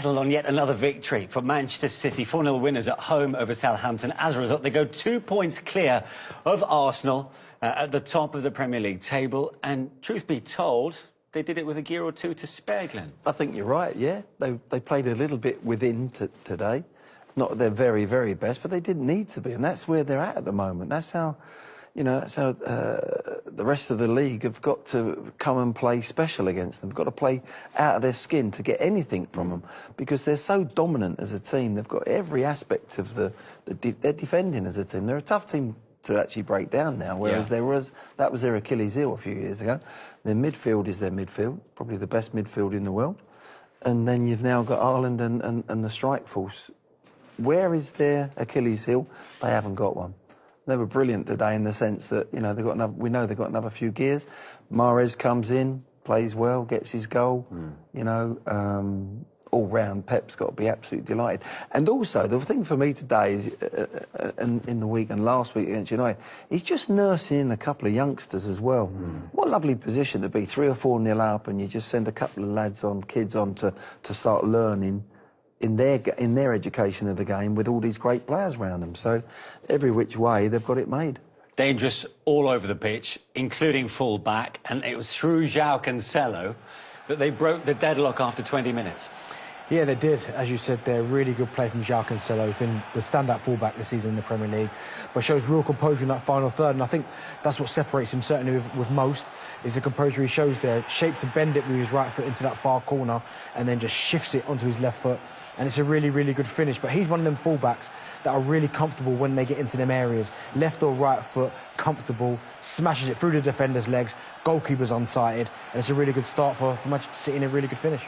settled on yet another victory for Manchester City. 4-0 winners at home over Southampton. As a result, they go 2 points clear of Arsenal at the top of the Premier League table. And truth be told, they did it with a gear or two to spare, Glenn. I think you're right, yeah. They played a little bit within today. Not at their very, very best, but they didn't need to be. And that's where they're at the moment. That's how, you know, that's how the rest of the league have got to come and play special against them. They've got to play out of their skin to get anything from them because they're so dominant as a team. They've got every aspect of they're defending as a team. They're a tough team to actually break down now, whereas that was their Achilles heel a few years ago. Their midfield is their midfield, probably the best midfield in the world. And then you've now got Haaland and the strike force. Where is their Achilles heel? They haven't got one. They were brilliant today in the sense that, you know, we know they've got another few gears. Mahrez comes in, plays well, gets his goal. You know, all round, Pep's got to be absolutely delighted. And also, the thing for me today is, in the week and last week against United, he's just nursing in a couple of youngsters as well. What a lovely position to be, 3 or 4-0 up, and you just send a couple of kids on to start learning in their education of the game with all these great players around them. So every which way they've got it made. Dangerous all over the pitch, including full-back, and it was through João Cancelo that they broke the deadlock after 20 minutes. Yeah, they did. As you said, they're really good play from João Cancelo. He's been the standout fullback this season in the Premier League, but shows real composure in that final third. And I think that's what separates him, certainly with most, is the composure he shows there. Shapes to bend it with his right foot into that far corner and then just shifts it onto his left foot. And it's a really, really good finish. But he's one of them fullbacks that are really comfortable when they get into them areas. Left or right foot, comfortable, smashes it through the defender's legs, goalkeeper's unsighted, and it's a really good start for Manchester City and a really good finish.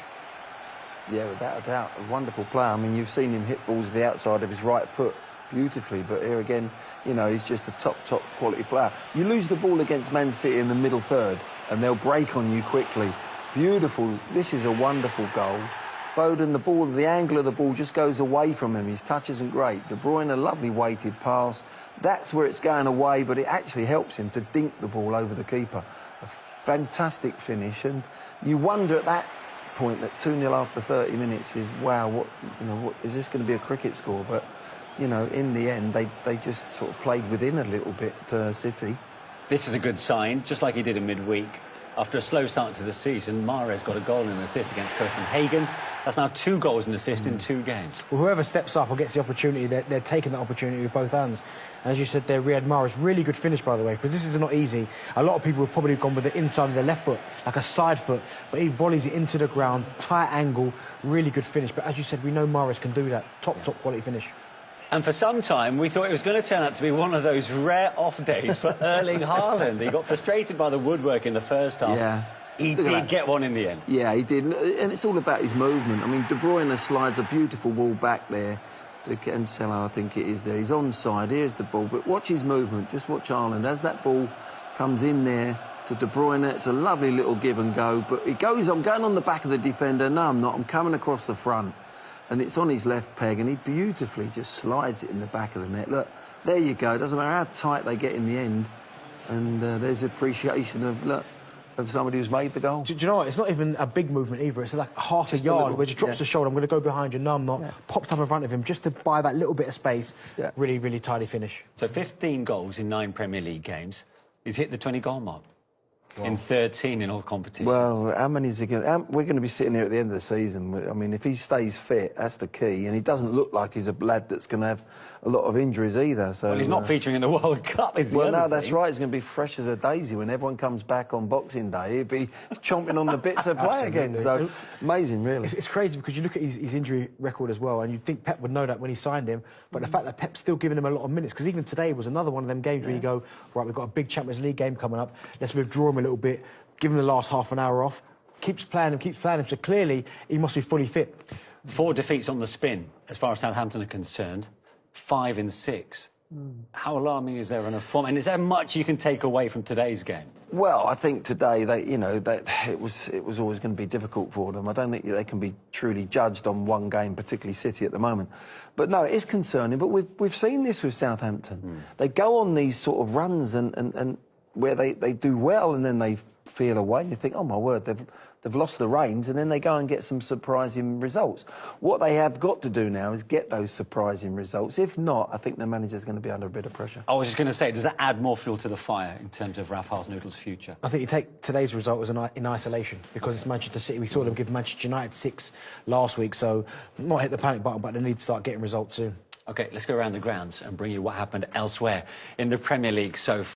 Yeah, without a doubt, a wonderful player. I mean, you've seen him hit balls to the outside of his right foot beautifully, but here again, you know, he's just a top quality player. You lose the ball against Man City in the middle third, and they'll break on you quickly. Beautiful. This is a wonderful goal. Foden, the angle of the ball just goes away from him. His touch isn't great. De Bruyne, a lovely weighted pass. That's where it's going away, but it actually helps him to dink the ball over the keeper. A fantastic finish, and you wonder at that point that 2-0 after 30 minutes is, wow, what is this going to be a cricket score? But, you know, in the end, they just sort of played within a little bit, City. This is a good sign, just like he did in midweek. After a slow start to the season, Mahrez got a goal and an assist against Copenhagen. That's now 2 goals and assists in 2 games. Well, whoever steps up or gets the opportunity, they're taking that opportunity with both hands. And as you said there, Riyad Mahrez, really good finish, by the way, because this is not easy. A lot of people have probably gone with the inside of their left foot, like a side foot, but he volleys it into the ground, tight angle, really good finish. But as you said, we know Mahrez can do that. Top quality finish. And for some time, we thought it was going to turn out to be one of those rare off days for Erling Haaland. He got frustrated by the woodwork in the first half. Yeah. He did get one in the end. Yeah, he did. And it's all about his movement. I mean, De Bruyne slides a beautiful ball back there to Cancelo, I think it is there. He's onside, here's the ball. But watch his movement, just watch Haaland. As that ball comes in there to De Bruyne, it's a lovely little give and go. But it goes, I'm going on the back of the defender. No, I'm not. I'm coming across the front. And it's on his left peg, and he beautifully just slides it in the back of the net. Look, there you go. It doesn't matter how tight they get in the end. And there's appreciation of somebody who's made the goal. Do you know what? It's not even a big movement either. It's like half a yard where he just drops the shoulder. I'm going to go behind you. No, I'm not. Popped up in front of him just to buy that little bit of space. Really, really tidy finish. So 15 goals in 9 Premier League games. He's hit the 20-goal mark. In 13 in all competitions. Well, how many is he going to... We're going to be sitting here at the end of the season. I mean, if he stays fit, that's the key. And he doesn't look like he's a lad that's going to have a lot of injuries either. So, well, he's not featuring in the World Cup, is he? Well, no, that's right. He's going to be fresh as a daisy. When everyone comes back on Boxing Day, he'll be chomping on the bit to play again. So, amazing, really. It's crazy because you look at his injury record as well, and you'd think Pep would know that when he signed him. But the fact that Pep's still giving him a lot of minutes, because even today was another one of them games where you go, right, we've got a big Champions League game coming up. Let's withdraw him a little bit. Give him the last half an hour off, keeps playing him. So clearly, he must be fully fit. 4 defeats on the spin, as far as Southampton are concerned. 5 in 6. How alarming is there in a form? And is there much you can take away from today's game? Well, I think today, it was always going to be difficult for them. I don't think they can be truly judged on one game, particularly City at the moment. But no, it is concerning. But we've seen this with Southampton. They go on these sort of runs and where they do well and then they feel away. You think, oh my word, they've lost the reins, and then they go and get some surprising results. What they have got to do now is get those surprising results. If not, I think the manager's going to be under a bit of pressure. I was just going to say, does that add more fuel to the fire in terms of Ralph Hasenhüttl's future? I think you take today's result as in isolation, because it's Manchester City. We saw them give Manchester United 6 last week, so not hit the panic button, but they need to start getting results soon. OK, let's go around the grounds and bring you what happened elsewhere in the Premier League so far.